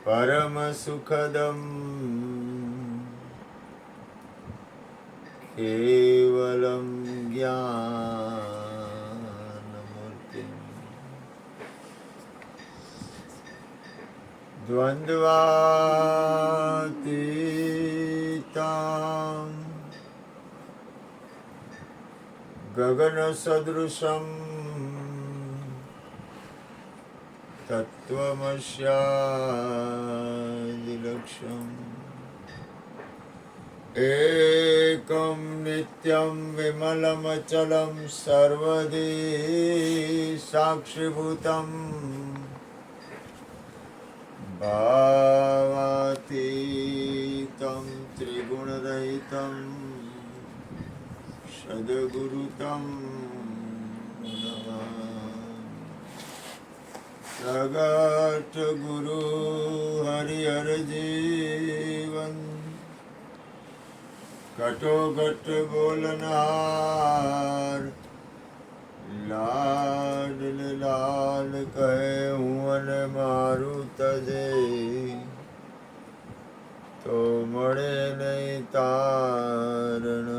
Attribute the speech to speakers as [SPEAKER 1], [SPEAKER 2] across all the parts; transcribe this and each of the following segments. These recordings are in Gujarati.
[SPEAKER 1] પરમ સુખદમ કેવલમ જ્ઞાનમૂર્તિ દ્વંદ્વાતીતં ગગન સદૃશમ તત્વમસ્યાદિલક્ષ્યમ એકમ નિત્યમ વિમલમચલમ સર્વદી સાક્ષીભૂતમ ભાવાતીતમ ત્રિગુણરહિતમ સદગુરુતમ પ્રગટ ગુરુ હરિહર જીવન ઘટોઘટ બોલનાર લાડ લાડ કહે હું અને મારું તજે તો મળે નહીં તારણહાર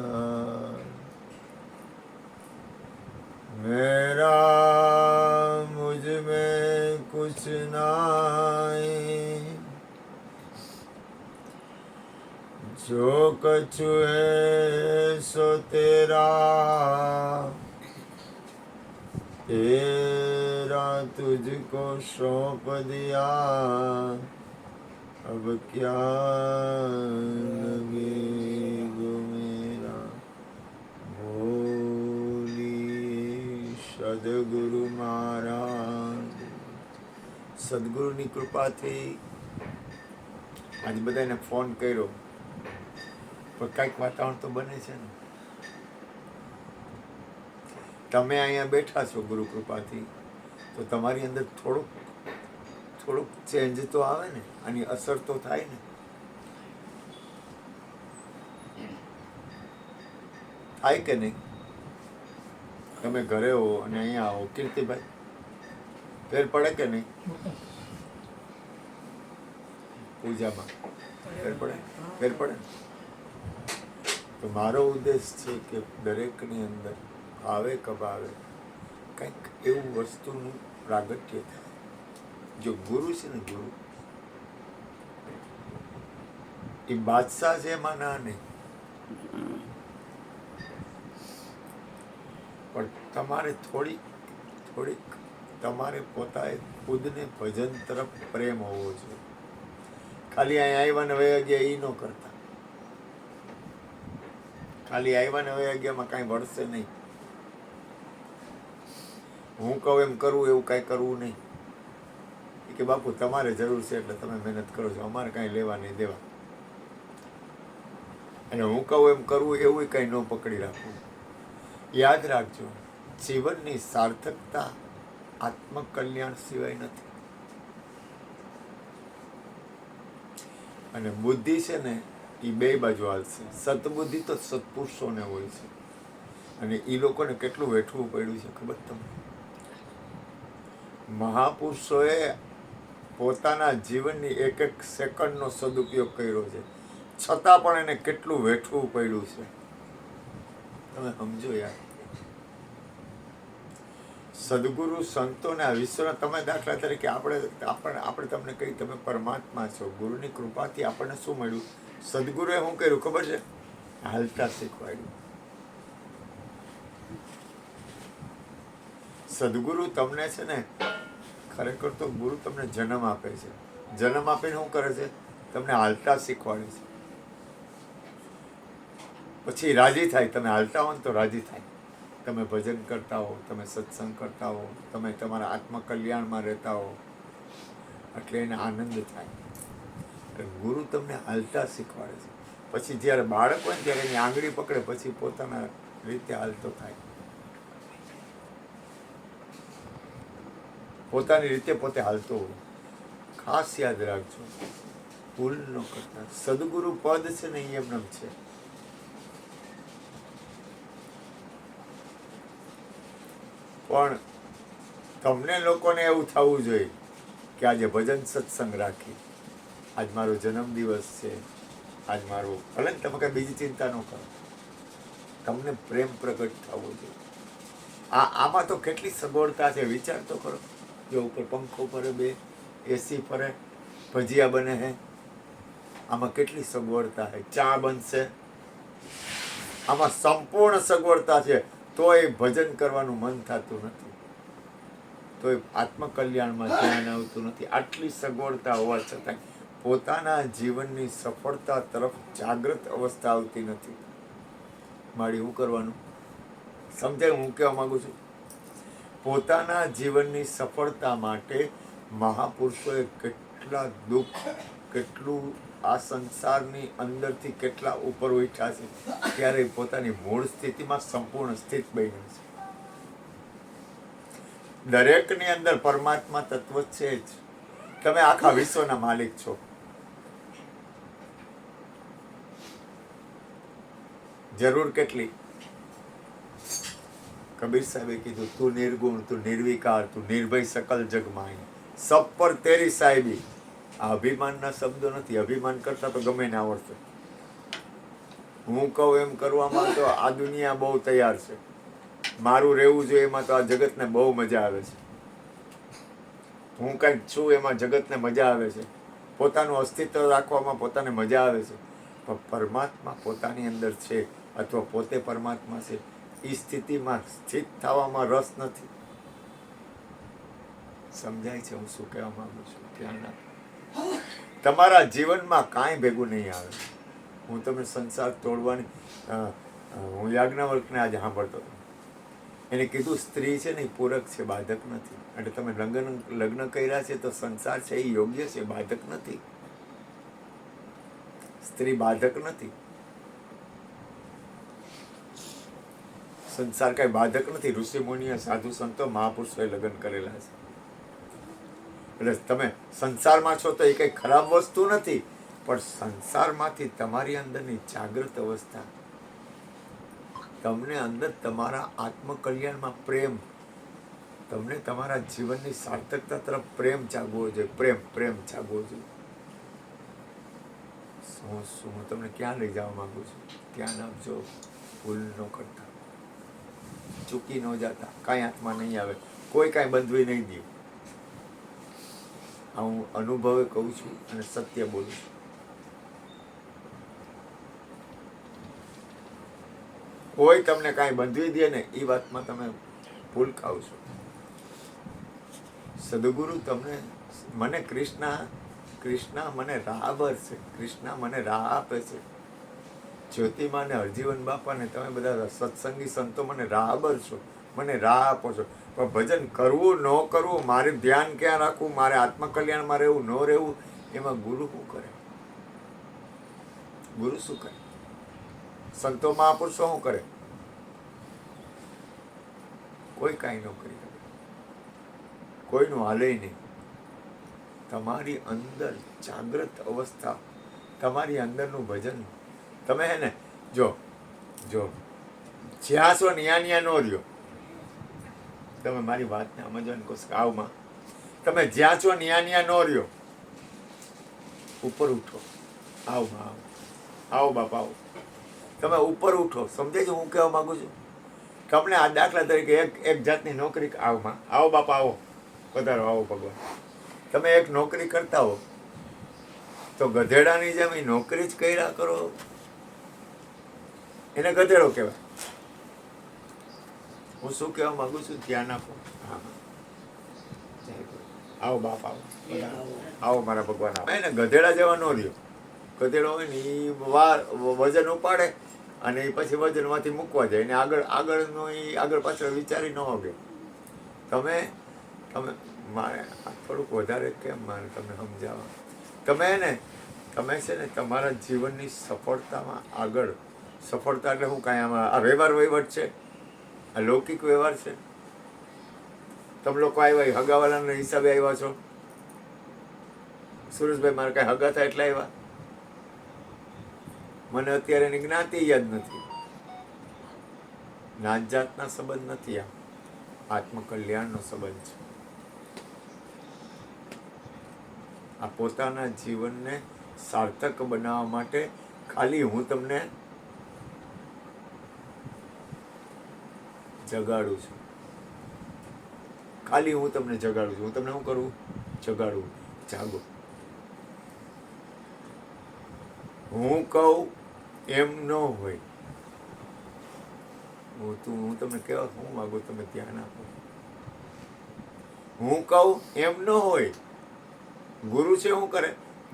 [SPEAKER 1] મેરા મુझ में कुछ नाई जो कछु है सो तेरा तेरा तुझको सौंप दिया अब क्या लगेगा मेरा बोली સદગુરુ મહારાજ. સદગુરુની કૃપાથી આજે બધાને ફોન કર્યો પણ કંઈક વાતાવરણ તો બને છે ને. તમે અહીંયા બેઠા છો ગુરુ કૃપાથી તો તમારી અંદર થોડુંક ચેન્જ તો આવે ને, આની અસર તો થાય ને. થાય કે નહીં? તમે ઘરે હો અને અહીંયા આવો, કીર્તિભાઈ ફેર પડે કે નહીં? પૂજામાં ફેર પડે. તો મારો ઉદ્દેશ છે કે દરેકની અંદર આવે કબાવે કંઈક એવું વસ્તુનું પ્રાગટ્ય થાય. જો ગુરુ છે ને, ગુરુ એ બાદશાહ છે, એમાં ના નહીં, પણ તમારે થોડીક તમારે પોતાએ ખુદને ભજન તરફ પ્રેમ હોવો જોઈએ. ખાલી અહીંયા આવ્યા ને હવે ગયા એ ન કરતા. ખાલી આવ્યા ને હવે ગયામાં કાંઈ વળશે નહીં. હું કહું એમ કરવું એવું કાંઈ કરવું નહીં કે બાપુ તમારે જરૂર છે એટલે તમે મહેનત કરો છો, અમારે કાંઈ લેવા નહીં દેવા. અને હું કહું એમ કરવું એવું કાંઈ ન પકડી રાખવું. યાદ રાખજો, જીવનની સાર્થકતા આત્મકલ્યાણ સિવાય નથી. અને બુદ્ધિ છે ને એ બે બાજુ હાલશે. સતબુદ્ધિ તો સત્પુરુષોને હોય છે અને એ લોકોને કેટલું વેઠવું પડ્યું છે ખબર તમને? મહાપુરુષોએ પોતાના જીવનની એક સેકન્ડનો સદુપયોગ કર્યો છે, છતાં પણ એને કેટલું વેઠવું પડ્યું છે. તમે સમજો યાર. સદગુરુ સંતોને આ વિશ્વના તમે દાખલા તરીકે આપણે તમને કહી તમે પરમાત્મા છો. ગુરુની કૃપાથી આપણને શું મળ્યું? સદગુરુએ શું કર્યું ખબર છે? હાલતા શીખવાડ્યું. સદગુરુ તમને છે ને, ખરેખર તો ગુરુ તમને જન્મ આપે છે. જન્મ આપીને શું કરે છે? તમને હાલતા શીખવાડે છે. પછી રાજી થાય. તમે હાલતા હો ને તો રાજી થાય. તમે ભજન કરતા હો, તમે સત્સંગ કરતા હો, તમે તમારા આત્મકલ્યાણમાં રહેતા હો, એટલે એને આનંદ થાય. ગુરુ તમને હાલતા શીખવાડે છે. પછી જ્યારે બાળક હોય ને ત્યારે એની આંગળી પકડે, પછી પોતાના રીતે હાલતો થાય. પોતાની રીતે પોતે હાલતો હોય. ખાસ યાદ રાખજો, ભૂલ ન કરતા. સદગુરુ પદ છે ને એ એમનેમ છે. પણ તમને લોકોને એવું થવું જોઈએ કે આજે ભજન સત્સંગ રાખી આજ મારો જન્મદિવસ છે, આજ મારો, ભલે ને તમે કઈ બીજી ચિંતા ન કરો, તમને પ્રેમ પ્રગટ થવો જોઈએ. આમાં તો કેટલી સગવડતા છે, વિચાર તો કરો. જો ઉપર પંખો ફરે, બે એસી ફરે, ભજીયા બને છે, આમાં કેટલી સગવડતા છે, ચા બનશે, આમાં સંપૂર્ણ સગવડતા છે. તોય ભજન કરવાનું મન થતું નથી, તોય આત્મકલ્યાણમાં ધ્યાન આવતું નથી. આટલી સગવડતા હોવા છતાં પોતાના જીવનની સફળતા તરફ જાગૃત અવસ્થા આવતી નથી. મારી શું કરવાનું? સમજાય હું કહેવા માંગુ છું? પોતાના જીવનની સફળતા માટે મહાપુરુષોએ કેટલા દુઃખ, કેટલું આ સંસારની અંદરથી કેટલા ઉપર ઉઠ્યા છે, ત્યારે પોતાની મૂળ સ્થિતિમાં સંપૂર્ણ સ્થિત બન્યા છે. દરેકની અંદર પરમાત્મા તત્વ છે જ. તમે આખા વિશ્વના માલિક છો. જરૂર કેટલી? કબીર સાહેબે કીધું, તું નિર્ગુણ, તું નિર્વિકાર, તું નિર્ભય, સકલ જગ માય, સબ પર તેરી સાહેબી. આ અભિમાનના શબ્દો નથી. અભિમાન કરતા તો ગમે ને આવડશે. હું કહું એમ કરવામાં તો આ દુનિયા બહુ તૈયાર છે. મારું રહેવું જોઈએ એમાં તો આ જગતને બહુ મજા આવે છે. હું કંઈક છું એમાં જગતને મજા આવે છે. પોતાનું અસ્તિત્વ રાખવામાં પોતાને મજા આવે છે. પણ પરમાત્મા પોતાની અંદર છે, અથવા પોતે પરમાત્મા છે, એ સ્થિતિમાં સ્થિત થવામાં રસ નથી. સમજાય છે હું શું કહેવા માંગુ છું? ધ્યાન આપો. તમારા જીવનમાં કાંઈ ભેગું નહીં આવે. હું તમને સંસાર તોડવાની, હું યાજ્ઞવલ્કને આજે સાંભળતો હતો. એને કીધું સ્ત્રી છે ને એ પૂરક છે, બાધક નથી. એટલે તમે લગ્ન કર્યા છે તો સંસાર છે એ યોગ્ય છે, બાધક નથી. સ્ત્રી બાધક નથી. સંસાર કઈ બાધક નથી. ઋષિ મુનિએ, સાધુ સંતો, મહાપુરુષોએ લગ્ન કરેલા છે. એટલે તમે સંસારમાં છો તો એ કઈ ખરાબ વસ્તુ નથી, પણ સંસારમાંથી તમારી અંદરની જાગૃત અવસ્થા, તમને અંદર તમારા આત્મકલ્યાણમાં પ્રેમ, તમને તમારા જીવનની સાર્થકતા તરફ પ્રેમ જાગવો જોઈએ. પ્રેમ જાગવો જોઈએ. હું તમને ક્યાં લઈ જવા માંગુ છું? ધ્યાન આપજો. ભૂલ ન કરતા, ચૂકી ન જતા. કાંઈ હાથમાં નહીં આવે, કોઈ કાંઈ બંધવી નહીં દે. આ હું અનુભવે કહું છું અને સત્ય બોલું છું. કોઈ તમને કાંઈ બંધવી દે ને એ વાતમાં તમે ભૂલ ખાવ છો. સદગુરુ તમને, મને કૃષ્ણ મને રાહબર છે. કૃષ્ણ મને રાહ આપે છે. જ્યોતિમાં ને હરજીવન બાપાને તમે બધા સત્સંગી સંતો મને રાહબર છો, મને રાહ આપો છો. પણ ભજન કરવું ન કરવું, મારે ધ્યાન ક્યાં રાખવું, મારે આત્મકલ્યાણમાં રહેવું ન રહેવું, એમાં ગુરુ શું કરે? ગુરુ શું કરે? સંતો મહાપુરુષો શું કરે? કોઈ કાંઈ ન કરી શકે. કોઈનું હાલે નહીં. તમારી અંદર જાગૃત અવસ્થા, તમારી અંદરનું ભજન, તમે હે ને જો જ્યાં છો ન્યા નો રહ્યો. તમે મારી વાતને સમજવાની કોશિશ આવમાં, તમે જ્યાં છો ન્યા નો રહ્યો. ઉપર ઉઠો. આવો બાપા આવો. તમે ઉપર ઉઠો. સમજે છે હું કહેવા માંગુ છું? તમને આ દાખલા તરીકે એક જાતની નોકરી, આવો બાપા આવો, પધારો, આવો ભગવાન. તમે એક નોકરી કરતા હો તો ગધેડાની જેમ એ નોકરી જ કર્યા કરો, એને ગધેડો કહેવાય. હું શું કહેવા માંગુ છું? ધ્યાન આપો. આવો બાપ આવો, આવો મારા ભગવાન આવો. એને ગધેડા જેવા ન રહ્યો. ગધેડો હોય ને એ વજન ઉપાડે અને એ પછી વજનમાંથી મૂકવા જાય, એને આગળનો એ આગળ પાછળ વિચારી ન હોગે. તમે મારે થોડુંક વધારે કેમ મારે તમને સમજાવવા? તમે છે ને તમારા જીવનની સફળતામાં આગળ, સફળતા એટલે શું કાંઈ આમાં આ વ્યવહાર વહીવટ છે, આ લૌકિક વ્યવહાર છે. તમે લોકો આવ્યા હગાવાલાના હિસાબે આવ્યા છો. સુરેશભાઈ મારે કાંઈ હગા થાય એટલે આવ્યા. મને અત્યારે એની જ્ઞાતિ યાદ નથી. નાત જાતના સંબંધ નથી. આ આત્મકલ્યાણનો સંબંધ છે. આ પોતાના જીવનને સાર્થક બનાવવા માટે ખાલી હું તમને જગાડું છું. ખાલી હું તમને જગાડું છું. હું તમને શું કરું? જગાડું. જાગો. હું કહું એમ ન હોય. હું તમને કહેવા હું માગું, તમે ધ્યાન આપો. હું કહું એમ ન હોય. ગુરુ છે શું કરે?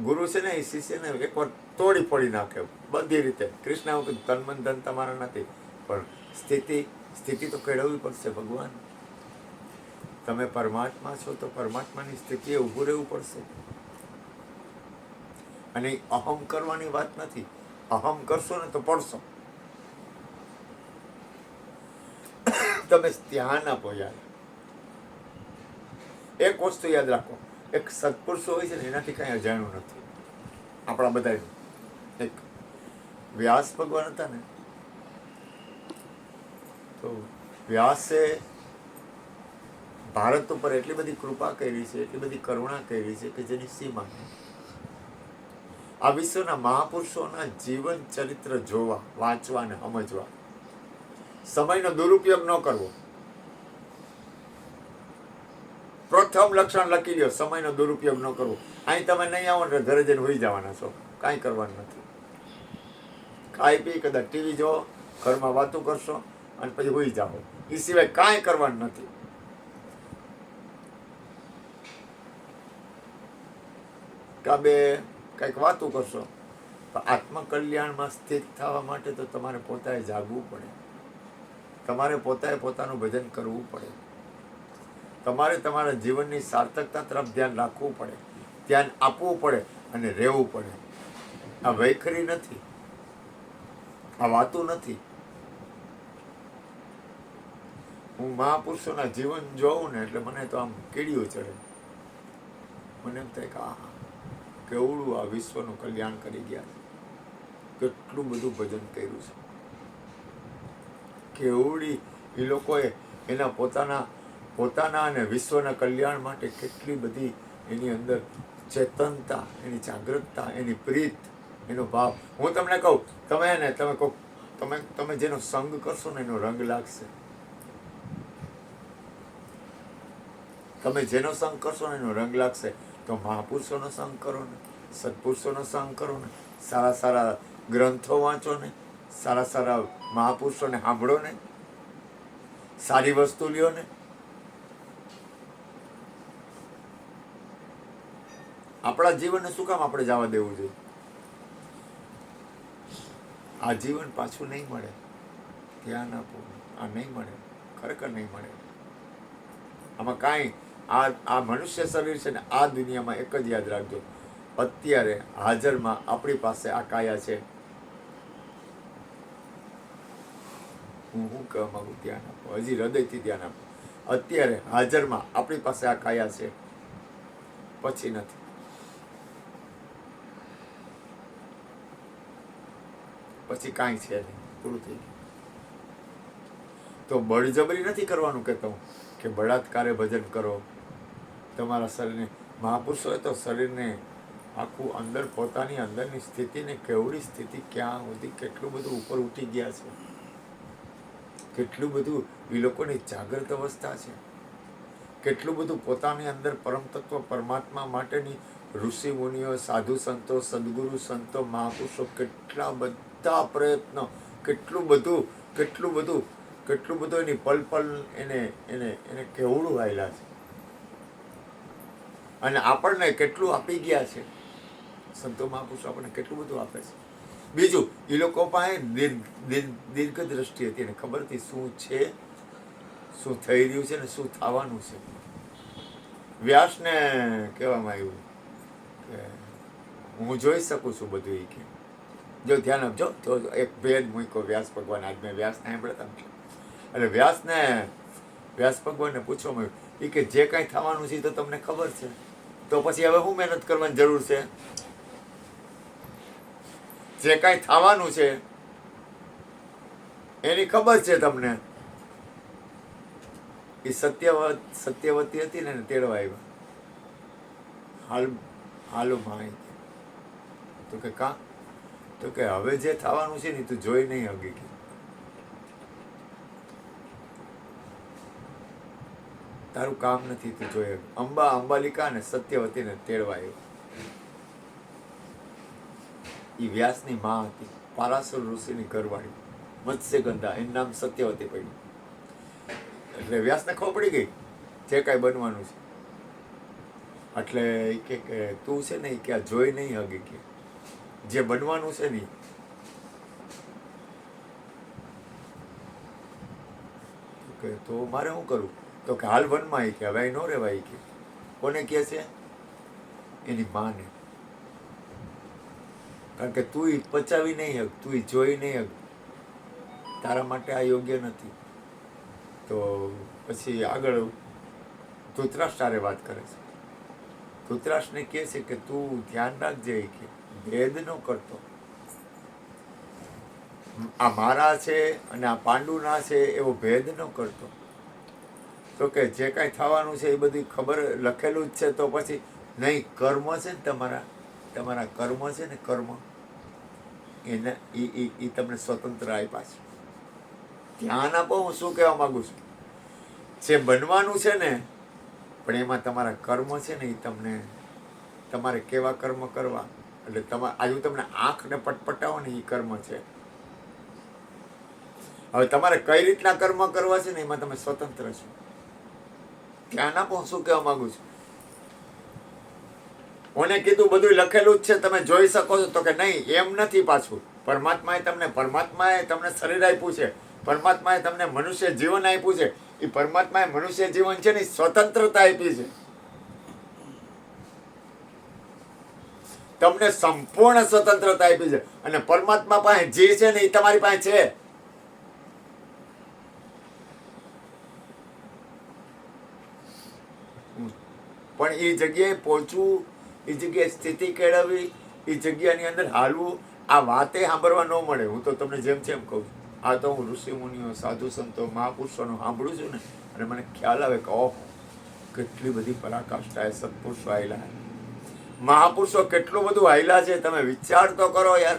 [SPEAKER 1] ગુરુ છે ને એ શિષ્યને એકવાર તોડી ફોડી નાખે બધી રીતે. કૃષ્ણ એવું કીધું, તન મન ધન તમારા નથી, પણ સ્થિતિ તો કેળવવી પડશે ભગવાન. તમે પરમાત્મા છો તો પરમાત્માની સ્થિતિએ ઊભું રહેવું પડશે. અને અહમ કરવાની વાત નથી. અહમ કરશો ને તો પડશો. તમે ધ્યાન આપો યાર. એક વસ્તુ યાદ રાખો, એક સત્પુરુષો હોય છે ને એનાથી કઈ અજાણ્યું નથી આપણા બધાનું. એક વ્યાસ ભગવાન હતા ને, તો વ્યાસે ભારત ઉપર એટલી બધી કૃપા કરી છે, એટલી બધી કરુણા કરી છે કે જેની સીમા. આ વિશ્વના મહાપુરુષોના જીવન ચરિત્ર જોવા, વાંચવા ને સમજવા. સમયનો દુરુપયોગ ન કરવો. પ્રથમ લક્ષણ લખી લ્યો, સમયનો દુરુપયોગ ન કરવો. અહીં તમે નહીં આવો એટલે ઘરે જઈને હોઈ જવાના છો, કાંઈ કરવાનું નથી. ખાઈ પી કદાચ ટીવી જોવો, ઘરમાં વાતો કરશો અને પછી હોઈ જાઓ. એ સિવાય કાંઈ કરવાનું નથી. કાબે કંઈક વાતું કરશો. પણ આત્મકલ્યાણમાં સ્થિત થવા માટે તો તમારે પોતાએ જાગવું પડે. તમારે પોતાએ પોતાનું ભજન કરવું પડે. તમારે તમારા જીવનની સાર્થકતા તરફ ધ્યાન રાખવું પડે, ધ્યાન આપવું પડે અને રહેવું પડે. આ વૈખરી નથી, આ વાતું નથી. હું મહાપુરુષોના જીવન જોઉં ને એટલે મને તો આમ કીડીઓ ચડે. મને એમ થાય કે આહા, કેવડું આ વિશ્વનું કલ્યાણ કરી ગયા છે, કેટલું બધું ભજન કર્યું છે, કેવડી એ લોકોએ એના પોતાના અને વિશ્વના કલ્યાણ માટે કેટલી બધી એની અંદર ચેતનતા, એની જાગૃતતા, એની પ્રીત, એનો ભાવ. હું તમને કહું, તમે જેનો સંગ કરશો ને એનો રંગ લાગશે. તમે જેનો સંગ કરશો ને એનો રંગ લાગશે. તો મહાપુરુષોનો સંગ કરો ને, સત્પુરુષોનો સંગ કરો ને, સારા સારા ગ્રંથો વાંચો ને, સારા સારા મહાપુરુષોને સાંભળો ને, સારી વસ્તુ લ્યો ને. આપણા જીવનને શું કામ આપણે જવા દેવું જોઈએ? આ જીવન પાછું નહીં મળે. ધ્યાન આપો. આ નહીં મળે, ખરેખર નહીં મળે. આમાં કાંઈ આ મનુષ્ય શરીર છે ને, આ દુનિયામાં એક જ યાદ રાખજો, અત્યારે હાજરમાં આપણી પાસે આ કાયા છે. હું કહેવા માંગુ, ધ્યાન આપો. હજી હૃદયથી ધ્યાન આપો. અત્યારે હાજરમાં આપણી પાસે આ કાયા છે, પછી નથી. પછી કાંઈ છે નહીં, પૂરું થઈ ગયું. તો બળજબરી નથી કરવાનું કહેતો હું કે બળાત્કારે ભજન કરો. તમારા શરીરને, મહાપુરુષોએ તો શરીરને આખું અંદર, પોતાની અંદરની સ્થિતિને, કેવડી સ્થિતિ, ક્યાં સુધી કેટલું બધું ઉપર ઉઠી ગયા છે, કેટલું બધું એ લોકોની જાગૃત અવસ્થા છે, કેટલું બધું પોતાની અંદર પરમ તત્વ પરમાત્મા માટેની ઋષિ મુનિઓ, સાધુ સંતો, સદગુરુ સંતો, મહાપુરુષો, કેટલા બધા પ્રયત્નો, કેટલું બધું એની પલ એને કેવડું આવેલા છે. અને આપણને કેટલું આપી ગયા છે. સંતો મહાપુરુષો આપણને કેટલું બધું આપે છે. બીજું, એ લોકો પાસે દીર્ઘ દ્રષ્ટિ હતી, એને ખબર હતી શું છે, શું થઈ રહ્યું છે ને શું થવાનું છે. વ્યાસને કહેવામાં આવ્યું કે હું જોઈ શકું છું બધું. એ કે જો ધ્યાન આપજો. તો એક ભેદ મૂક્યો વ્યાસ ભગવાન. આજ મેં વ્યાસને સાંભળતા એટલે વ્યાસ ભગવાનને પૂછવામાં આવ્યું, એ કે જે કાંઈ થવાનું છે તો તમને ખબર છે, તો પછી હવે શું મહેનત કરવાની જરૂર છે? જે કાંઈ થવાનું છે એની ખબર છે તમને. એ સત્યવતી હતી ને, તેડવા આવ્યા. હાલો માં. તો કે કાં? તો કે હવે જે થવાનું છે ને તું જોઈ નહીં હગી કે. તારું કામ નથી તું જોઈ. અંબાલિકા ને સત્યવતીને તેડવાયો. એ વ્યાસની માં હતી, પારાસુર ઋષિની ઘરવાળી, મત્સ્યગંધા, એનું નામ સત્યવતી પડ્યું. એટલે વ્યાસને ખબર પડી ગઈ જે કાંઈ બનવાનું છે. એટલે એ કે તું છે ને કે આ જોઈ નહીં હગી કે જે બનવાનું છે ને. તો મારે શું કરું? તો કે હાલ વનમાં કે હવે ન રહેવાય કે. કોને કહે છે? એની માને. કારણ કે તું પચાવી નહીં હક, તું જોઈ નહીં હક, તારા માટે આ યોગ્ય નથી. તો પછી આગળ ધૃતરાષ્ટ્ર વાત કરે છે. ધૃતરાષ્ટ્રને કહે છે કે તું ધ્યાન રાખજે કે ભેદ ન કરતો. આ મારા છે અને આ પાંડુના છે એવો ભેદ ન કરતો. તો કે જે કાંઈ થવાનું છે એ બધી ખબર લખેલું જ છે. તો પછી નહીં, કર્મ છે ને તમારા કર્મ છે ને, કર્મ એને એ તમને સ્વતંત્ર આપ્યા છે. ધ્યાન આપો. હું શું કહેવા માંગુ છું, જે બનવાનું છે ને પણ એમાં તમારા કર્મ છે ને એ તમને, તમારે કેવા કર્મ કરવા. એટલે આજે તમને આંખને પટપટાવો ને એ કર્મ છે. હવે તમારે કઈ રીતના કર્મ કરવા છે ને એમાં તમે સ્વતંત્ર છો. ધ્યાન આપો. હું શું કહેવા માંગુ છું, કોને કીધું બધું લખેલું જ છે તમે જોઈ શકો છો? તો કે નહીં, એમ નથી. પાછું પરમાત્માએ તમને શરીર આપ્યું છે, પરમાત્માએ તમને મનુષ્ય જીવન આપ્યું છે. એ પરમાત્માએ મનુષ્ય જીવન છે ને સ્વતંત્રતા આપી છે. તમને સંપૂર્ણ સ્વતંત્રતા આપી છે. અને પરમાત્મા પાસે જે છે ને એ તમારી પાસે છે. પણ એ જગ્યાએ પહોંચવું, એ જગ્યાએ સ્થિતિ કેળવવી, એ જગ્યાની અંદર હાલવું, આ વાતે સાંભળવા ન મળે. હું તો તમને જેમ છે એમ કહું છું. આ તો હું ઋષિ મુનિઓ, સાધુ સંતો, મહાપુરુષોનું સાંભળું છું ને, અને મને ખ્યાલ આવે કે ઓહ, કેટલી બધી પરાકાષ્ઠાએ સત્પુરુષો આવેલા, મહાપુરુષો કેટલું બધું આવેલા છે. તમે વિચાર તો કરો યાર.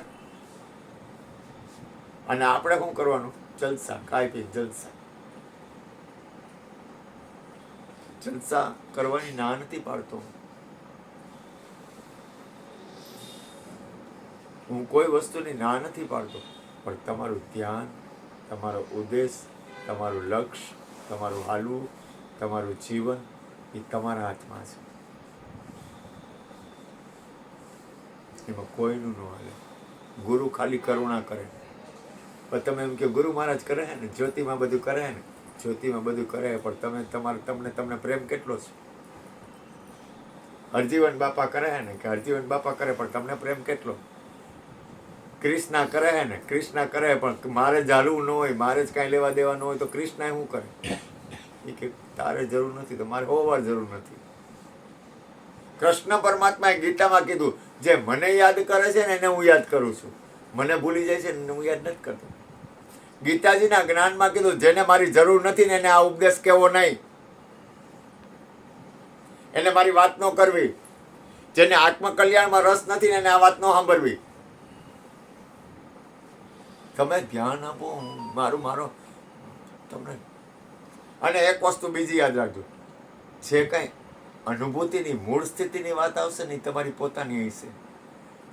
[SPEAKER 1] અને આપણે શું કરવાનું? જલસા, ખાઈ પી જલસા. જલસા કરવાની ના નથી પાડતો હું, કોઈ વસ્તુની ના નથી પાડતો. પણ તમારું ધ્યાન, તમારો ઉદ્દેશ, તમારું લક્ષ્ય, તમારું હાલવું, તમારું જીવન એ તમારા હાથમાં છે. એમાં કોઈનું ન હાલે. ગુરુ ખાલી કરુણા કરે. પણ તમે એમ કે ગુરુ મહારાજ કરે છે ને, જ્યોતિમાં બધું કરે છે ને, જ્યોતિમાં બધું કરે, પણ તમને પ્રેમ કેટલો છે? હરજીવન બાપા કરે છે ને, કે હરજીવન બાપા કરે, પણ તમને પ્રેમ કેટલો? કૃષ્ણા કરે છે ને, કૃષ્ણા કરે, પણ મારે જ હાલવું ન હોય, મારે જ કાંઈ લેવા દેવા ન હોય, તો કૃષ્ણા શું કરે? એ કે તારે જરૂર નથી તો મારે હોવાર જરૂર નથી. કૃષ્ણ પરમાત્માએ ગીતામાં કીધું, જે મને યાદ કરે છે ને એને હું યાદ કરું છું, મને ભૂલી જાય છે ને હું યાદ નથી કરતો. ગીતાજીના જ્ઞાનમાં કીધું, જેને મારી જરૂર નથી ને એને આ ઉપદેશ કહેવો નહીં, એને મારી વાત ન કરવી. જેને આત્મકલ્યાણમાં રસ નથી ને એને આ વાત ન સાંભળવી. તમે ધ્યાન આપો. મારો તમને. અને એક વસ્તુ બીજી યાદ રાખજો, જે કંઈ અનુભૂતિની મૂળ સ્થિતિની વાત આવશે ને એ તમારી પોતાની હશે.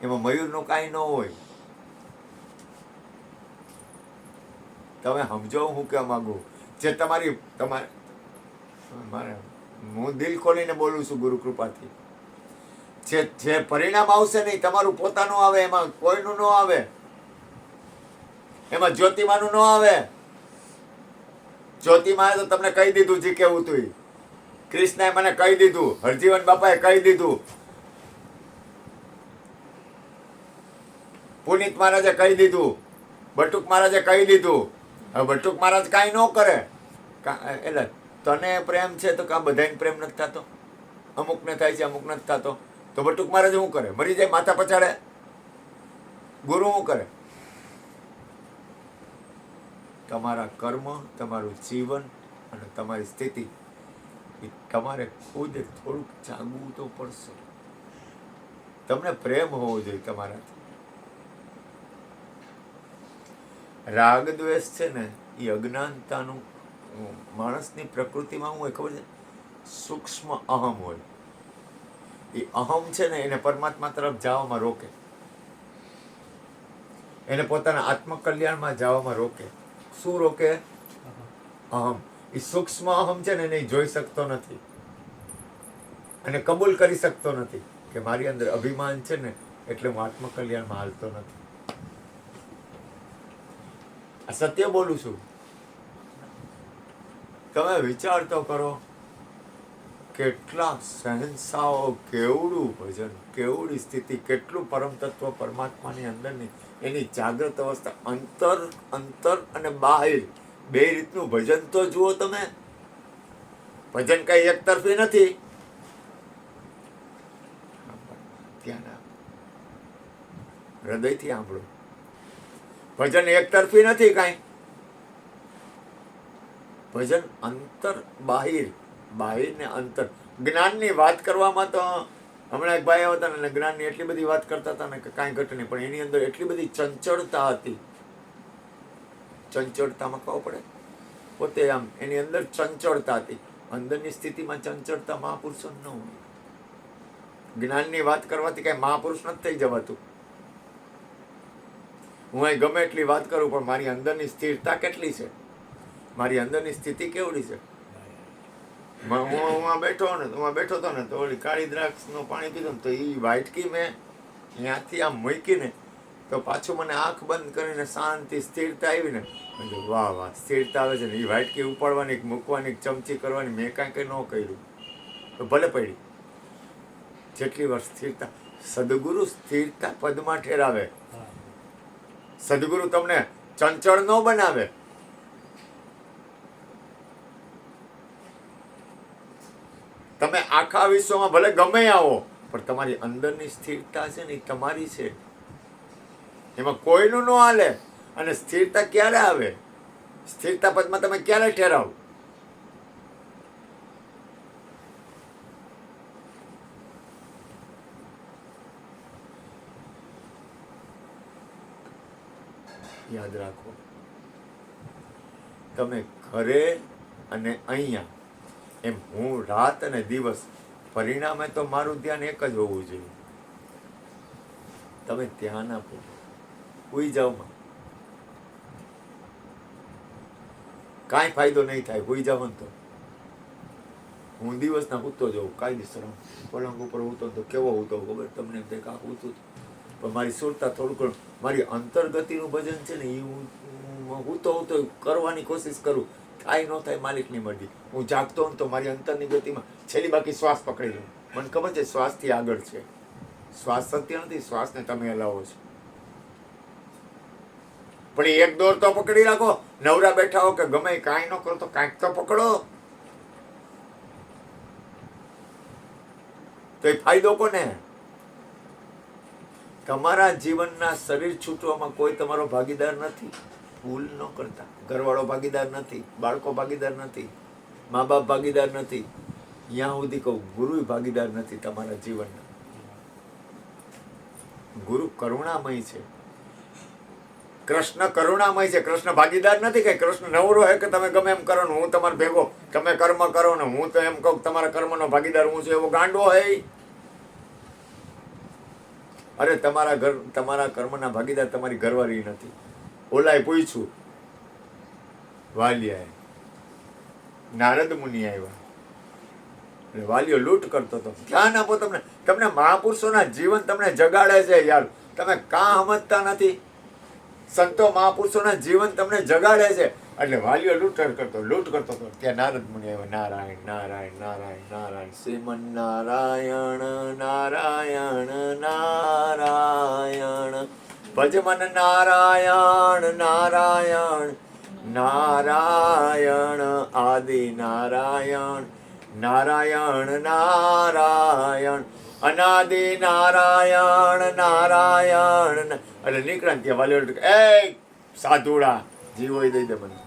[SPEAKER 1] એમાં મયુરનું કાંઈ ન હોય. તમે સમજો હું કહેવા માંગુ. જે મારે હું દિલ ખોલીને બોલું છું ગુરુ કૃપાથી. જે પરિણામ આવશે ને એ તમારું પોતાનું આવે, એમાં કોઈનું ન આવે, એમાં જ્યોતિમાનું ન આવે. જ્યોતિમાએ તો તમને કહી દીધું જે કેવું હતું. કૃષ્ણએ મને કહી દીધું, હરજીવન બાપાએ કહી દીધું, પુનિત મહારાજે કહી દીધું, બટુક મહારાજે કહી દીધું. હવે બટુક મહારાજ કાંઈ ન કરે. એટલે તને પ્રેમ છે તો કાં બધાને પ્રેમ નથી થતો? અમુકને થાય છે, અમુક નથી થતો. તો બટુક મહારાજ શું કરે? મરી જાય, માથા પછાડે. ગુરુ શું કરે? તમારા કર્મ, તમારું જીવન અને તમારી સ્થિતિ એ તમારે ખુદ થોડુંક જાગવું તો પડશે. તમને પ્રેમ હોવો જોઈએ તમારાથી. રાગ દ્વેષ છે ને એ અજ્ઞાનતાનું, માણસની પ્રકૃતિમાં શું હોય ખબર છે? સૂક્ષ્મ અહમ હોય. એ અહમ છે ને એને પરમાત્મા તરફ જવામાં રોકે, એને પોતાના આત્મકલ્યાણમાં જવામાં રોકે. શું રોકે? અહમ. એ સૂક્ષ્મ અહમ છે ને એને જોઈ શકતો નથી અને કબૂલ કરી શકતો નથી કે મારી અંદર અભિમાન છે ને એટલે હું આત્મકલ્યાણમાં હાલતો નથી. આ સત્ય બોલું છું. તમે વિચાર તો કરો, કેટલા શહેનશાહો, કેવડું ભજન, કેવડી સ્થિતિ, કેટલું પરમ તત્વ પરમાત્માની અંદરની એની જાગ્રત અવસ્થા, અંતર અને બાહ્ય બે રીતનું ભજન તો જુઓ તમે. ભજન કઈ એક તરફી નથી. હૃદયથી સાંભળો, ભજન એક તરફી નથી કાંઈ. ભજન અંતર બાહિર, બાહિર ને અંતર. જ્ઞાનની વાત કરવામાં તો હમણાં એક ભાઈ હતા ને જ્ઞાનની એટલી બધી વાત કરતા હતા ને કે કાંઈ ઘટ નહીં, પણ એની અંદર એટલી બધી ચંચળતા હતી. ચંચળતામાં ખબર પડે, પોતે આમ એની અંદર ચંચળતા હતી. અંદરની સ્થિતિમાં ચંચળતા મહાપુરુષો ન હોય. જ્ઞાનની વાત કરવાથી કઈ મહાપુરુષ નથી થઈ જવાતું. હું અહીં ગમે એટલી વાત કરું પણ મારી અંદરની સ્થિરતા કેટલી છે, મારી અંદરની સ્થિતિ કેવડી છે. હું બેઠો હતો ને તો ઓલી કાળી દ્રાક્ષનું પાણી પીધું ને તો એ વાટકી મેં ત્યાંથી આમ મૂકીને તો પાછું મને આંખ બંધ કરીને શાંતિ સ્થિરતા આવી ને, વાહ વાહ સ્થિરતા આવે છે ને. એ વાટકી ઉપાડવાની, મૂકવાની, ચમચી કરવાની મેં કાંઈ કંઈ ન કર્યું તો ભલે પડી. જેટલી વાર સ્થિરતા, સદગુરુ સ્થિરતા પદમાં ઠેરાવે. સદગુરુ તમને ચંચળ ન બનાવે. તમે આખા વિશ્વમાં ભલે ગમે આવો પણ તમારી અંદરની સ્થિરતા છે ને એ તમારી છે, એમાં કોઈનું ન હાલે. અને સ્થિરતા ક્યારે આવે? સ્થિરતા પદમાં તમે ક્યારે ઠેરાવ? યાદ રાખો, તમે ઘરે અને અહીંયા એમ હું રાત અને દિવસ, પરિણામે તો મારું ધ્યાન એક જ હોવું જોઈએ. તમે ધ્યાન આપો, ઉઈ જાઓમાં કાંઈ ફાયદો નહીં થાય. ઉઈ જાવ તો હું દિવસના સૂતો જાઉં કાયદેસર, પલંગ ઉપર સૂતો તો કેવો સૂતો ખબર તમને? એમ થાય કાંક સૂતું, પણ મારી સુરતા થોડુંક, મારી અંતર્ગતિનું ભજન છે ને એ હું સૂતો કરવાની કોશિશ કરું. થાય ન થાય માલિકની મરજી. હું જાગતો હોઉં તો મારી અંતરની ગતિમાં છેલ્લી બાકી શ્વાસ પકડી લઉં. મને ખબર છે શ્વાસથી આગળ છે. શ્વાસ સત્ય નથી, શ્વાસને તમે હલાવો છો. પણ એક દોર તો પકડી રાખો. નવરા બેઠા હો કે ગમે કાંઈ ન કરો તો કાંઈક તો પકડો. તો એ ફાયદો કોને? તમારા જીવનના શરીર છૂટવામાં કોઈ તમારો ભાગીદાર નથી. ભૂલ ન કરતા. ઘરવાળો ભાગીદાર નથી, બાળકો ભાગીદાર નથી, મા બાપ ભાગીદાર નથી. ત્યાં સુધી કહું, ગુરુ ભાગીદાર નથી તમારા જીવનના. ગુરુ કરુણામય છે, કૃષ્ણ કરુણામય છે. કૃષ્ણ ભાગીદાર નથી કે કૃષ્ણ નવરો હે કે તમે ગમે એમ કરો ને હું તમારે ભેગો, તમે કર્મ કરો ને હું તો એમ કહું તમારા કર્મનો ભાગીદાર હું છું, એવો ગાંડો હે. અરે તમારા કર્મના ભાગીદાર તમારી ઘરવાળી નથી. ઓલાએ પૂછ્યું વાલિયાએ, નારદ મુનિ આવ્યા, વાલિયો લૂંટ કરતો હતો. ધ્યાન આપો. તમને મહાપુરુષોના જીવન તમને જગાડે છે યાર. તમે કાં સમજતા નથી? સંતો મહાપુરુષોના જીવન તમને જગાડે છે. એટલે વાલિયો લૂંટ કરતો હતો. ત્યાં નારદ મુનિ આવ્યો. નારાયણ નારાયણ નારાયણ નારાયણ શ્રીમન નારાયણ નારાયણ નારાયણ ભજમન નારાયણ નારાયણ નારાયણ આદિ નારાયણ નારાયણ નારાયણ અનાદિ નારાયણ નારાયણ. એટલે નીકળે ત્યાં વાલી એ સાધુડા જીવો દઈ દે મને.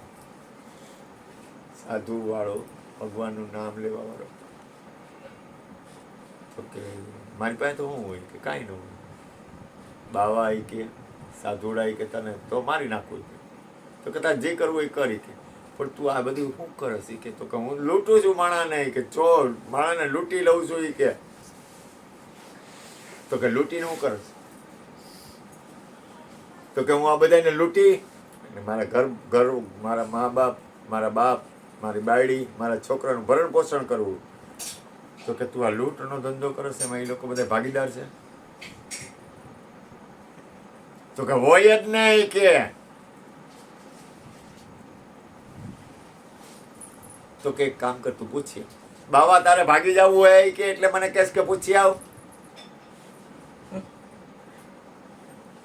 [SPEAKER 1] સાધુ વાળો, ભગવાનનું નામ લેવા વાળો. તો કે મારી પાસે તો શું હોય કે કાંઈ ન હોય. બાવા એ કે સાધુડા કે તને તો મારી નાખવું કે, તો કે તારે જે કરવું એ કરી કે, પણ તું આ બધું શું કરે છે કે, તો કે હું લૂંટું છું માણાને કે ચોર માણાને લૂંટી લઉં છું એ કે, તો કે લૂંટીને હું કરે, તો કે હું આ બધાને લૂંટી અને મારા ઘર મારા મા બાપ, મારા બાપ, મારી બાયડી, મારા છોકરાનું ભરણ પોષણ કરવું. તો કે તું આ લૂંટનો ધંધો કરે છે એમાં એ લોકો બધા ભાગીદાર છે? તો કે હોય જ નહીં કે, તો કે એક કામ કર તું પૂછીએ, બાવા તારે ભાગી જવું હોય કે એટલે મને કહેશ કે પૂછી આવ.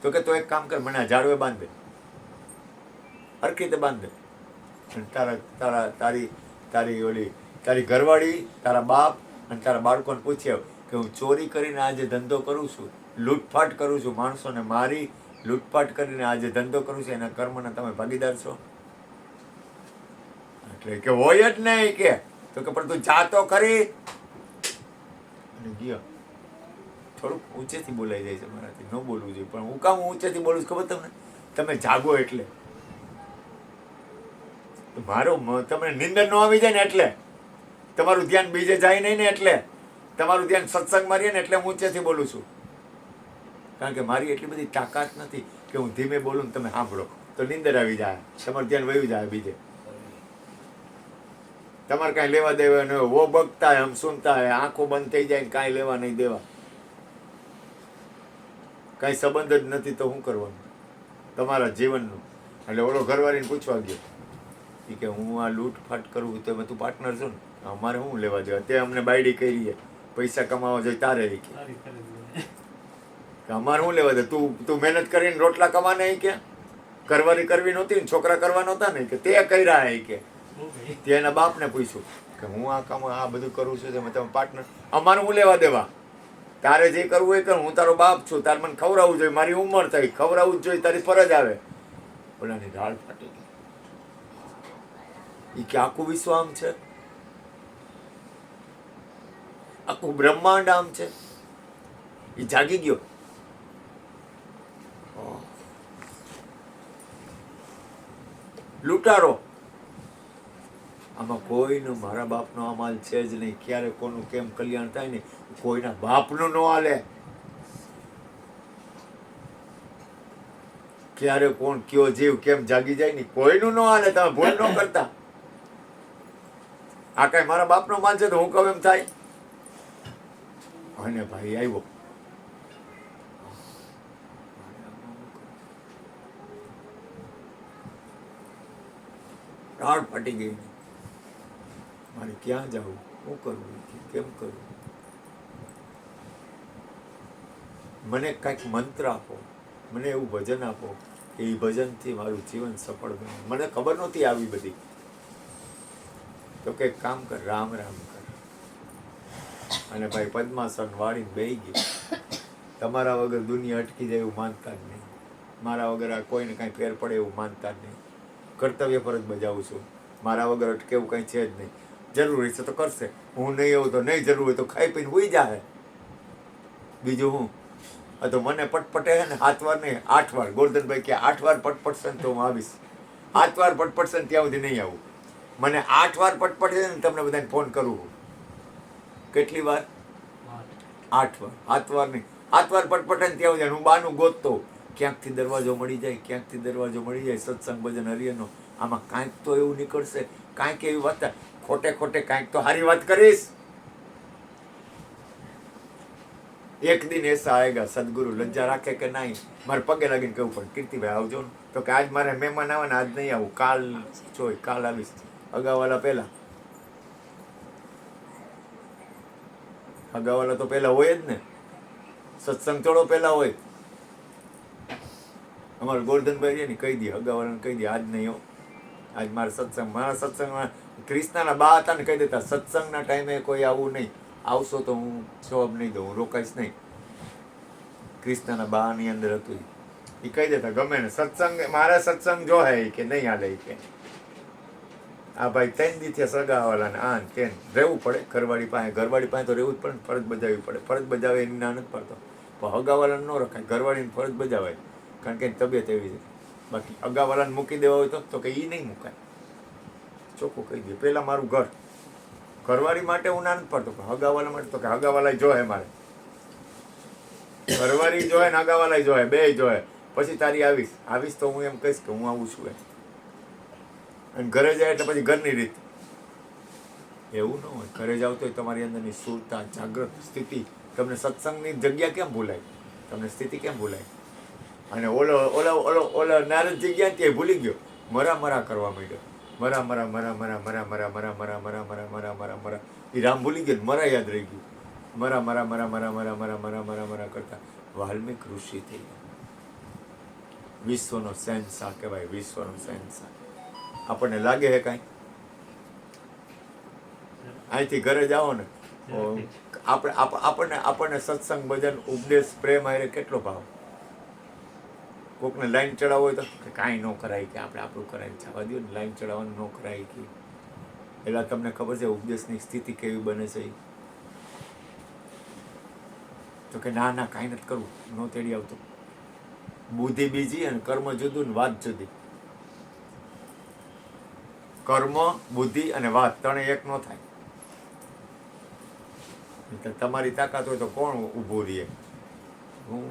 [SPEAKER 1] તો કે તો એક કામ કર, મને આ ઝાડવે બાંધ દે, હરખી રીતે બાંધ દે, તારી ઓલી તારી ઘરવાળી, તારા બાપ અને તારા બાળકોને પૂછી આવ કે હું ચોરી કરીને આજે ધંધો કરું છું, લૂંટફાટ કરું છું, માણસોને મારી લૂંટફાટ કરીને આજે ધંધો કરું છું, એના કર્મના તમે ભાગીદાર છો? એટલે કે હોય જ નહીં કે, તો કે પણ તું જાતો ખરી. અને ગયો. થોડુંક ઊંચેથી બોલાઈ જાય છે મારાથી, ન બોલવું જોઈએ, પણ હું કામ ઊંચેથી બોલું છું ખબર તમને? તમે જાગો એટલે. તમને નિંદર ન આવી જાય ને એટલે, તમારું ધ્યાન બીજે જાય નહીં ને એટલે, તમારું ધ્યાન સત્સંગમાં રહે ને એટલે હું ઊંચેથી બોલું છું. કારણ કે મારી એટલી બધી તાકાત નથી કે હું ધીમે બોલું ને તમે સાંભળો તો નિંદર આવી જાય, તમારું ધ્યાન વયું જાય બીજે. તમારે કાંઈ લેવા દેવા ન હોય, વો બગતા હમ સુનતા હે, આંખો બંધ થઈ જાય ને કાંઈ લેવા નહીં દેવા, કાંઈ સંબંધ જ નથી તો શું કરવાનું તમારા જીવનનું? એટલે ઓલો ઘરવાળીને પૂછવા ગયો કે હું આ લૂંટફાટ કરું તો તું પાર્ટનર છો ને, અમારે શું લેવા દેવા, તે અમને બાયડી કરી છે, પૈસા કમાવા જોઈએ તારે કે અમારે શું લેવા દે, તું મહેનત કરીને રોટલા કમા નહીં કે, ઘરવાળી કરવી નહોતી ને છોકરા કરવા નહોતા ને કે તે કર્યા હે કે. તે એના બાપને પૂછ્યું કે હું આ કામ આ બધું કરું છું તમે પાર્ટનર, અમારે શું લેવા દેવા, તારે જે કરવું એ કર, હું તારો બાપ છું, તારે મને ખવડાવવું જોઈએ, મારી ઉંમર થઈ, ખવડાવવું જ જોઈએ, તારી ફરજ આવે. ઓલાની ઢાળ ફાટી ગઈ. એ કે આખું વિશ્વ આમ છે, આખું બ્રહ્માંડ આમ છે. એ જાગી ગયો. લૂંટારો. આમાં કોઈનું મારા બાપનો અમાલ છે જ નહીં, ક્યારે કોનું કેમ કલ્યાણ થાય ને કોઈના બાપનું ન હાલે, ક્યારે કોણ કયો જીવ કેમ જાગી જાય ને કોઈનું ન હાલે. તમે ભૂલ ન કરતા. આ કઈ મારા બાપનો માલ છે તો હું કહું એમ થાય? અને ભાઈ આવ્યો, ઢાળ ફાટી ગઈ. મારે ક્યાં જવું, શું કરવું, કેમ કરવું? મને કાંઈક મંત્ર આપો, મને એવું ભજન આપો કે એ ભજનથી મારું જીવન સફળ બને. મને ખબર નહોતી આવી બધી. તો કે કામ કર, રામ રામ કર. અને ભાઈ પદ્માસન વાળીને બેહી ગઈ. તમારા વગર દુનિયા અટકી જાય એવું માનતા જ નહીં, મારા વગર આ કોઈને કાંઈ ફેર પડે એવું માનતા જ નહીં. કર્તવ્ય ફરજ બજાવું છું, મારા વગર અટકે એવું કંઈ છે જ નહીં. જરૂરી છે તો કરશે, હું નહીં આવું તો નહીં, જરૂર હોય તો ખાઈ પીને હોઈ જાય. બીજું હું તો મને પટપટે છે ને 7 વાર નહીં 8 વાર, ગોરધનભાઈ કે 8 વાર પટપટશે ને તો હું આવીશ. 7 વાર પટપટશે ને ત્યાં સુધી નહીં આવું. મને 8 વાર પટપટશે ને તમને બધાને ફોન કરું. કેટલી વાર? 8 વાર. 7 વાર નહીં, 7 વાર પટપટે ને ત્યાં સુધી હું બાનું ગોતતો, ક્યાંકથી દરવાજો મળી જાય, ક્યાંકથી દરવાજો મળી જાય. સત્સંગ ભજન હરિયનો આમાં કાંઈક તો એવું નીકળશે, કાંઈક એવી વાત, ખોટે ખોટે કાંઈક તો સારી વાત કરીશ. એક દિન એસા આયેગા, સદગુરુ લજ્જા રાખે કે નહીં, મારે પગે લાગીને કહું પણ કીર્તિભાઈ આવજો ને. તો કે આજ મારે મહેમાન આવે ને આજ નહીં આવું, કાલ જોઈ, કાલ આવીશ. અગાવાલા પહેલા, અગાવાલા તો પહેલા હોય જ ને, સત્સંગ થોડો પહેલા હોય. અમારે ગોરધનભાઈ ને કહી દે, અગાવાલાને કહી દે આજ નહીં હો, આજ મારા સત્સંગમાં ક્રિષ્નાના બા હતા ને કહી દેતા સત્સંગના ટાઈમે કોઈ આવું નહીં, આવશો તો હું જવાબ નહીં દઉં, હું રોકાઈશ નહીં. ક્રિષ્નાના બાની અંદર હતું એ કહી દેતા ગમે ને સત્સંગ, મારા સત્સંગ જો હે કે નહીં હાલે કે આ ભાઈ 3 દીથી સગાવાલાને આન તેન રહેવું પડે ઘરવાળી પાસે તો રહેવું જ પડે, ફરજ બજાવવી પડે. ફરજ બજાવે એની ના નથી પડતો, પણ હગાવાલાને ન રખાય, ઘરવાળીની ફરજ બજાવાય, કારણ કે એની તબિયત એવી છે. બાકી અગાવાલાને મૂકી દેવા હોય તો કે એ નહીં મુકાય, ચોખ્ખું કહી દે. પહેલાં મારું ઘર, ઘરવાળી માટે હું ના નથી પડતો, પણ હગાવાલા માટે તો કે હગાવાલા જોહે, મારે ઘરવાળી જોહે ને હગાવાલા જોહે, બે જોહે. પછી તારી આવીશ તો હું એમ કહીશ કે હું આવું છું એમ. અને ઘરે જાય એટલે પછી ઘરની રીત. એવું ન હોય, ઘરે જાવ તો તમારી અંદરની સુરતા, જાગૃત સ્થિતિ, તમને સત્સંગની જગ્યા કેમ ભૂલાય, તમને સ્થિતિ કેમ ભૂલાય? અને ઓલો નારદજી ગયા ત્યાં ભૂલી ગયો, મરા કરવા માંડ્યો. મરા એ રામ ભૂલી ગયો, મરા યાદ રહી ગયું. મરા કરતા વાલ્મીક ઋષિ થઈ ગયા. વિશ્વનો શહેનશાહ કહેવાય, વિશ્વનો શહેનશાહ. આપણને લાગે છે કાંઈ? અહીંથી ઘરે જાઓ ને, આપણને સત્સંગ, ભજન, ઉપદેશ, પ્રેમ આરે કેટલો ભાવ. કોકને લાઈન ચડાવવો હોય તો કાંઈ ન કરાય, કે આપણે આપણું કરાય, જવા દો ને, લાઈન ચડાવવાનું ન કરાય. કે એટલે તમને ખબર છે ઉપદેશની સ્થિતિ કેવી બને છે? તો કે ના કાંઈ નથી કરવું, ન તેડી આવતું. બુદ્ધિ બીજી અને કર્મ જુદું ને વાત જુદી. કર્મ, બુદ્ધિ અને વાત ત્રણે એક ન થાય. તમારી તાકાત હોય તો કોણ ઊભું રહીએ? હું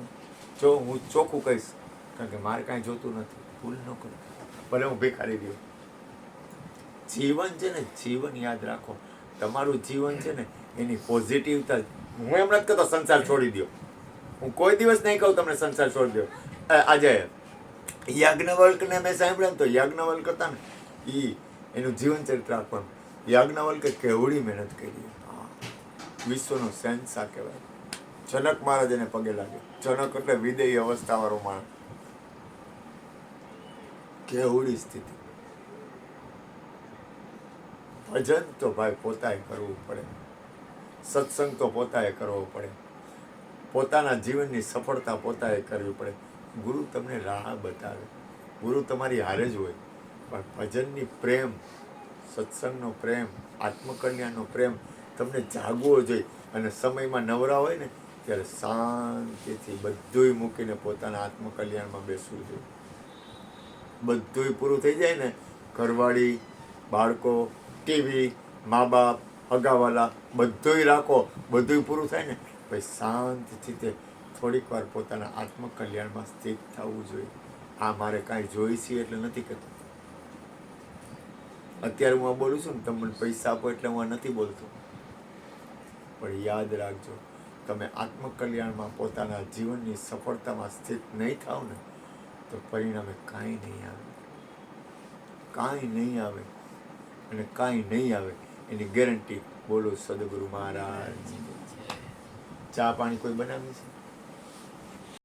[SPEAKER 1] ચોખ્ખું કહીશ, કારણ કે મારે કાંઈ જોતું નથી. ભૂલ ન કરું, ભલે હું ભિખારી રહ્યો. જીવન છે ને, જીવન યાદ રાખો. તમારું જીવન છે ને, એની પોઝિટિવતા. હું એમ નથી કહેતો સંસાર છોડી દો, હું કોઈ દિવસ નહીં કહું તમને સંસાર છોડી દો. આજે યાજ્ઞવલ્કને મેં સાંભળ્યા ને, તો યાજ્ઞવલ્ક હતા ને, એનું જીવન ચરિત્ર આપવાનું. યાજ્ઞવલ્કે કેવડી મહેનત કરી. વિશ્વનો શહેનશાહ કહેવાય. જનક મહારાજ એને પગે લાગે. જનક એટલે વિદેયી અવસ્થાવાળો માણસ. કેવડી સ્થિતિ. ભજન તો ભાઈ પોતાએ કરવું પડે, સત્સંગ તો પોતાએ કરવો પડે, પોતાના જીવનની સફળતા પોતાએ કરવી પડે. ગુરુ તમને રાહ બતાવે, ગુરુ તમારી હારે જ હોય, પણ ભજનની પ્રેમ, સત્સંગનો પ્રેમ, આત્મકલ્યાણનો પ્રેમ તમને જાગવો જોઈએ. અને સમયમાં નવરા હોય ને ત્યારે શાંતિથી બધુંય મૂકીને પોતાના આત્મકલ્યાણમાં બેસવું જોઈએ. બધુંય પૂરું થઈ જાય ને, ઘરવાળી, બાળકો, ટીવી, મા બાપ, હગાવાલા, બધુંય રાખો, બધુંય પૂરું થાય ને પછી શાંતિથી તે થોડીક વાર પોતાના આત્મકલ્યાણમાં સ્થિત થવું જોઈએ. આ મારે કાંઈ જોઈ છે એટલે નથી કહેતો. અત્યારે હું આ બોલું છું ને, તમે મને પૈસા આપો એટલે હું આ નથી બોલતો, પણ યાદ રાખજો, તમે આત્મકલ્યાણમાં પોતાના જીવનની સફળતામાં સ્થિત નહીં થાવ ને, તો પરિણામે કાંઈ નહીં આવે, કાંઈ નહીં આવે. અને કાંઈ નહીં આવે એની ગેરંટી બોલો સદગુરુ મહારાજ. ચા પાણી કોઈ બનાવી છે?